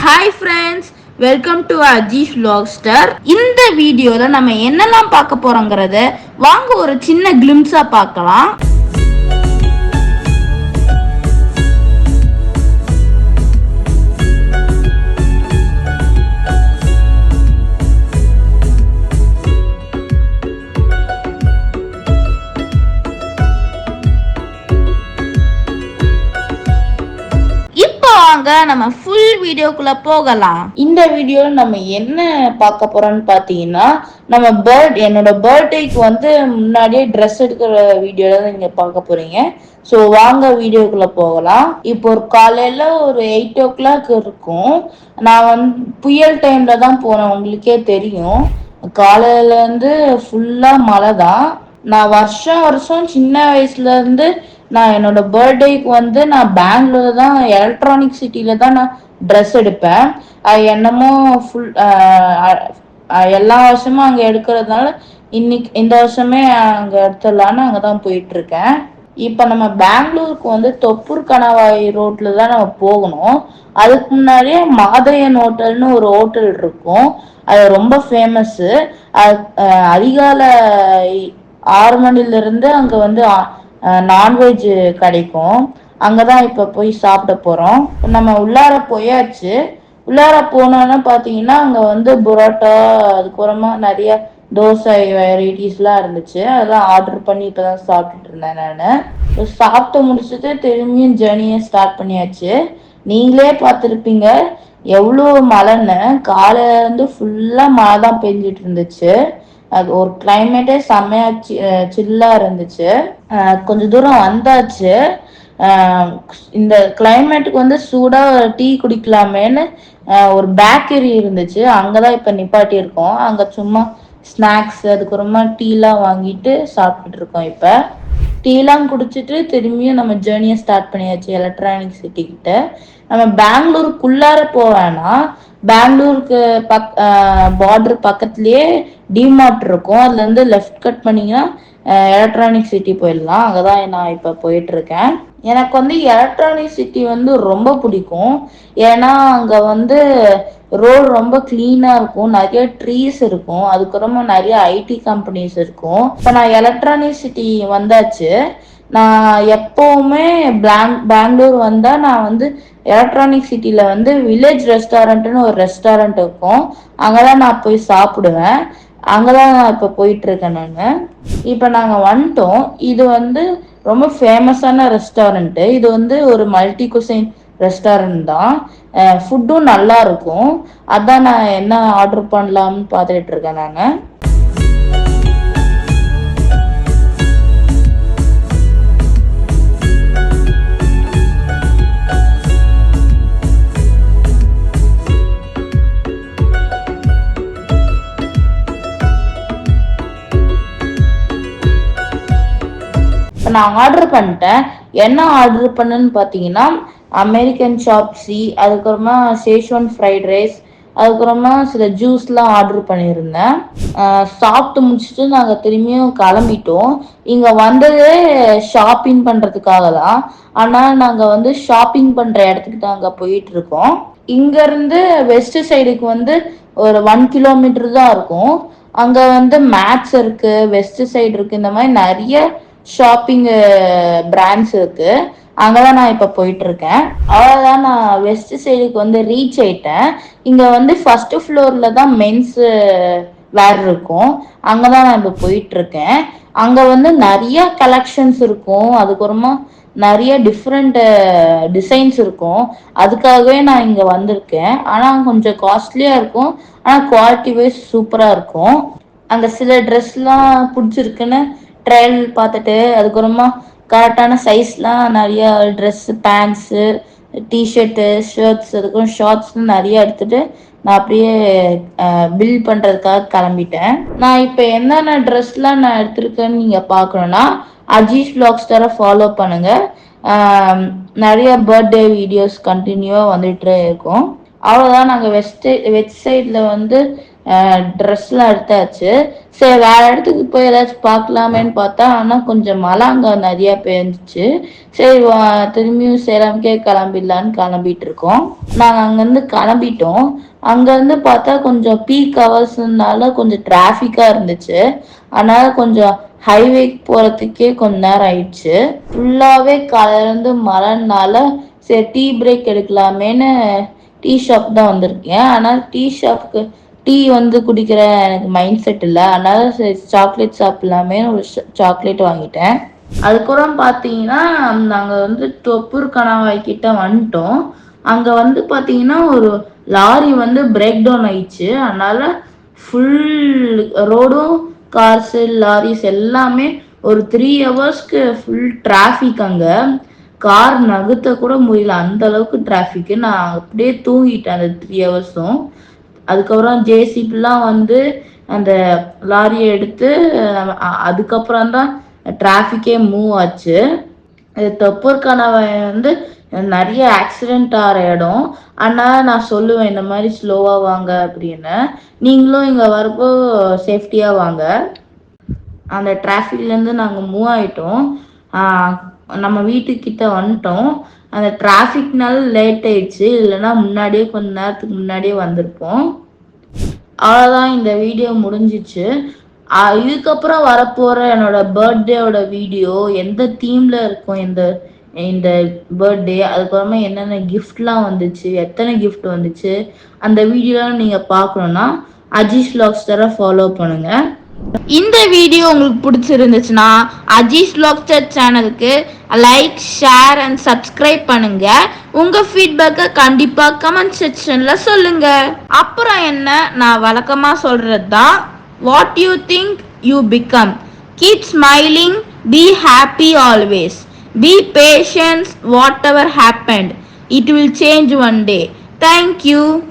Hi friends, welcome to Aziz vlogster. இந்த வீடியோல நம்ம என்னெல்லாம் பார்க்க போறோங்கிறத வாங்க ஒரு சின்ன கிளிம்ஸா பார்க்கலாம். நம்ம ஃபுல் வீடியோக்குள்ள போகலாம். இந்த வீடியோல நம்ம என்ன பார்க்க போறோம்னு பாத்தீங்கன்னா, நம்ம என்னோட பர்த்டேக்கு முன்னாடியே ட்ரெஸ் எடுக்கிற வீடியோல தான் நீங்க பார்க்க போறீங்க. ஸோ வாங்க வீடியோக்குள்ள போகலாம். இப்போ ஒரு காலையில ஒரு 8 o'clock இருக்கும். நான் புயல் டைம்ல தான் போனேன், உங்களுக்கே தெரியும். காலையில இருந்து ஃபுல்லா மழை தான். நான் வருஷம் சின்ன வயசுல இருந்து நான் என்னோட பர்த்டேக்கு நான் பெங்களூர்ல தான் எலக்ட்ரானிக் சிட்டில தான் நான் ட்ரெஸ் எடுப்பேன். அது என்னமோ ஃபுல் எல்லா வருஷமும் அங்கே எடுக்கிறதுனால இந்த வருஷமே அங்கே எடுத்துடலான்னு அங்கே தான் போயிட்டு இருக்கேன். இப்போ நம்ம பெங்களூருக்கு தொப்பூர் கணவாய் ரோட்ல தான் நம்ம போகணும். அதுக்கு முன்னாடியே மாதையன் ஹோட்டல்னு ஒரு ஹோட்டல் இருக்கும். அது ரொம்ப ஃபேமஸ்ஸு. அதிகாலை 6 மணில இருந்து அங்கே நான்வெஜ் கிடைக்கும். அங்கதான் இப்ப போய் சாப்பிட போறோம். நம்ம உள்ளார போயாச்சு. உள்ளார போனோன்னு பாத்தீங்கன்னா அங்க புரோட்டா, அதுக்கப்புறமா நிறைய தோசை வெரைட்டிஸ் எல்லாம் இருந்துச்சு. அதெல்லாம் ஆர்டர் பண்ணி இப்பதான் சாப்பிட்டுட்டு இருந்தேன் நானு. சாப்பிட்டு முடிச்சுட்டு திரும்பியும் ஜேர்னியை ஸ்டார்ட் பண்ணியாச்சு. நீங்களே பார்த்துருப்பீங்க எவ்வளவு மழைன்னு. காலையில இருந்து ஃபுல்லா மழை தான் பெஞ்சிட்டு இருந்துச்சு. அது ஒரு கிளைமேட்டே செம்மையா சில்லா இருந்துச்சு. கொஞ்ச தூரம் வந்தாச்சு. இந்த கிளைமேட்டுக்கு சூடா டீ குடிக்கலாமேன்னு ஒரு பேக்கரி இருந்துச்சு. அங்கதான் இப்ப நிப்பாட்டி இருக்கோம். அங்க சும்மா ஸ்நாக்ஸ், அதுக்கப்புறமா டீலாம் வாங்கிட்டு சாப்பிட்டுட்டு இருக்கோம். இப்ப டீலாம் குடிச்சிட்டு திரும்பியும் நம்ம ஜேர்னியை ஸ்டார்ட் பண்ணியாச்சு எலக்ட்ரானிக் சிட்டி கிட்ட. நம்ம பெங்களூருக்குள்ளார போவேன்னா பெங்களூருக்கு பார்டர் பக்கத்துலயே டிமார்ட் இருக்கும். அதுல இருந்து லெஃப்ட் கட் பண்ணீங்கன்னா எலக்ட்ரானிக் சிட்டி போயிடலாம். அங்கதான் நான் இப்ப போயிட்டு இருக்கேன். எனக்கு எலக்ட்ரானிக் சிட்டி ரொம்ப பிடிக்கும். ஏன்னா அங்க ரோடு ரொம்ப கிளீனா இருக்கும், நிறைய ட்ரீஸ் இருக்கும், அதுக்கப்புறமா நிறைய ஐடி கம்பெனிஸ் இருக்கும். இப்ப நான் எலக்ட்ரானிக் சிட்டி வந்தாச்சு. நான் எப்பவுமே பெங்களூர் வந்தா நான் எலக்ட்ரானிக் சிட்டில வில்லேஜ் ரெஸ்டாரண்ட்னு ஒரு ரெஸ்டாரண்ட் இருக்கும். அங்கதான் நான் போய் சாப்பிடுவேன். அங்கதான் நான் இப்ப போயிட்டு இருக்கேன் நானு. இப்ப நாங்க வந்துட்டோம். இது ரொம்ப ஃபேமஸான ரெஸ்டாரண்ட். இது ஒரு மல்டி குசைன் ரெஸ்டாரண்ட் தான். ஃபுட்டும் நல்லா இருக்கும். அதான் நான் என்ன ஆர்டர் பண்ணலாம்னு பார்த்துட்டு இருக்கேன் நாங்க. நான் ஆர்டர் பண்ணிட்டேன். என்ன ஆர்டர் பண்ணேன்னு பார்த்தீங்கன்னா அமெரிக்கன் சாப்ஸி, அதுக்கப்புறமா சேஷ்வான் ஃப்ரைட் ரைஸ், அதுக்கப்புறமா சில ஜூஸ்லாம் ஆர்டர் பண்ணியிருந்தேன். சாப்பிட்டு முடிச்சுட்டு நாங்கள் திரும்பியும் கிளம்பிட்டோம். இங்கே வந்ததே ஷாப்பிங் பண்ணுறதுக்காக தான். ஆனால் நாங்கள் ஷாப்பிங் பண்ணுற இடத்துக்கு தான் அங்கே போயிட்டு இருக்கோம். இங்கேருந்து வெஸ்ட் சைடுக்கு ஒரு 1 kilometer தான் இருக்கும். அங்கே மேக்ஸ் இருக்கு, வெஸ்ட் சைடு இருக்கு, இந்த மாதிரி நிறைய ஷாப்பிங் பிராண்ட்ஸ் இருக்கு. அங்கதான் நான் இப்ப போயிட்டு இருக்கேன். அவ்வளவுதான், நான் வெஸ்ட் சைடுக்கு ரீச் ஆயிட்டேன். இங்க ஃபர்ஸ்ட் ஃப்ளோர்ல தான் மென்ஸ் வேர் இருக்கும். அங்கதான் நான் இப்ப போயிட்டு இருக்கேன். அங்க நிறைய கலெக்ஷன்ஸ் இருக்கும், அதுக்கப்புறமா நிறைய டிஃப்ரெண்ட் டிசைன்ஸ் இருக்கும். அதுக்காகவே நான் இங்க வந்திருக்கேன். ஆனா கொஞ்சம் காஸ்ட்லியா இருக்கும், ஆனா குவாலிட்டி வைஸ் சூப்பரா இருக்கும். அங்க சில ட்ரெஸ்லாம் பிடிச்சிருக்குன்னு ட்ரையல் பார்த்துட்டு, அதுக்கப்புறமா கரெக்டான சைஸ்லாம் நிறைய ட்ரெஸ், பேண்ட்ஸு, டிஷர்ட்டு, ஷர்ட்ஸ், அதுக்கப்புறம் ஷார்ட்ஸ்லாம் நிறைய எடுத்துட்டு நான் அப்படியே பில் பண்றதுக்காக கிளம்பிட்டேன். நான் இப்போ என்னென்ன ட்ரெஸ்லாம் நான் எடுத்திருக்கேன்னு நீங்க பார்க்கணும்னா அஜீஸ் vlogster ஃபாலோ பண்ணுங்க. நிறைய பர்த்டே வீடியோஸ் கண்டினியூவா வந்துட்டே இருக்கும். அவ்வளோதான். நாங்கள் வெஸ்ட் சைடில் ட்ரெஸ்லாம் எடுத்தாச்சு. சரி வேற இடத்துக்கு போய் ஏதாச்சும் பார்க்கலாமேன்னு பார்த்தா, ஆனால் கொஞ்சம் மழை அங்கே நிறையா பெஞ்சிச்சு. சரி திரும்பியும் சேலம்கே கிளம்பிடலான்னு கிளம்பிட்டு இருக்கோம். நாங்கள் அங்கேருந்து கிளம்பிட்டோம். அங்கேருந்து பார்த்தா கொஞ்சம் பீக் ஹவர்ஸ்னால கொஞ்சம் டிராஃபிக்காக இருந்துச்சு. அதனால கொஞ்சம் ஹைவேக்கு போகிறதுக்கே கொஞ்ச நேரம் ஆயிடுச்சு. ஃபுல்லாகவே காலையிலேருந்து மழைனால சரி டீ பிரேக் எடுக்கலாமேன்னு டீ ஷாப் தான் வந்திருக்கேன். ஆனால் டீ வந்து குடிக்கிற எனக்கு மைண்ட் செட் இல்லை. அதனால சரி சாக்லேட் சாப்பிடலாமே ஒரு சாக்லேட் வாங்கிட்டேன். அதுக்கப்புறம் பார்த்தீங்கன்னா நாங்கள் வந்து தொப்பூர் கணவாய் கிட்ட வந்துட்டோம். அங்கே வந்து பார்த்தீங்கன்னா ஒரு லாரி வந்து பிரேக் டவுன் ஆயிடுச்சு. அதனால ஃபுல் ரோடும் கார்ஸு லாரிஸ் எல்லாமே ஒரு 3 ஹவர்ஸ்க்கு ஃபுல் டிராஃபிக். அங்கே கார் நகர்த்த கூட முடியல, அந்த அளவுக்கு டிராஃபிக்கு. நான் அப்படியே தூங்கிட்டேன் அந்த 3 ஹவர்ஸும். அதுக்கப்புறம் ஜேசிபிலாம் வந்து அந்த லாரியை எடுத்து அதுக்கப்புறம் தான் டிராஃபிக்கே மூவ் ஆச்சு. தொப்பூர் கணவாய் வந்து நிறைய ஆக்சிடென்ட் ஆகிற இடம். ஆனால் நான் சொல்லுவேன் இந்த மாதிரி ஸ்லோவாக வாங்க அப்படின்னு. நீங்களும் இங்கே வரப்போ சேஃப்டியாக வாங்க. அந்த டிராஃபிக்லேருந்து நாங்கள் மூவ் ஆகிட்டோம். நம்ம வீட்டுக்கிட்ட வந்துட்டோம். அந்த டிராஃபிக்னால லேட் ஆயிடுச்சு, இல்லைன்னா முன்னாடியே கொஞ்ச நேரத்துக்கு முன்னாடியே வந்திருப்போம். அவ்வளோதான், இந்த வீடியோ முடிஞ்சிச்சு. இதுக்கப்புறம் வரப்போகிற என்னோட பர்த்டேவோட வீடியோ எந்த தீமில் இருக்கும் இந்த பர்த்டே, அதுக்கப்புறமா என்னென்ன கிஃப்ட்லாம் வந்துச்சு, எத்தனை கிஃப்ட் வந்துச்சு, அந்த வீடியோலாம் நீங்கள் பார்க்கணுன்னா அஜீஸ் வ்ளாக்ஸ் ஃபாலோ பண்ணுங்கள். இந்த வீடியோ உங்களுக்கு பிடிச்சிருந்துச்சுன்னா அஜீஸ் வ்ளாக்ஸ் சேனலுக்கு லைக், ஷேர் அண்ட் சப்ஸ்கிரைப் பண்ணுங்க. உங்க ஃபீட்பேக்கை கண்டிப்பா கமெண்ட் செக்ஷன்ல சொல்லுங்க. அப்புறம் என்ன, நான் வழக்கமா சொல்றது தான், what you think you become. Keep smiling, be happy always, be patience, whatever happened, it will change one day. Thank you.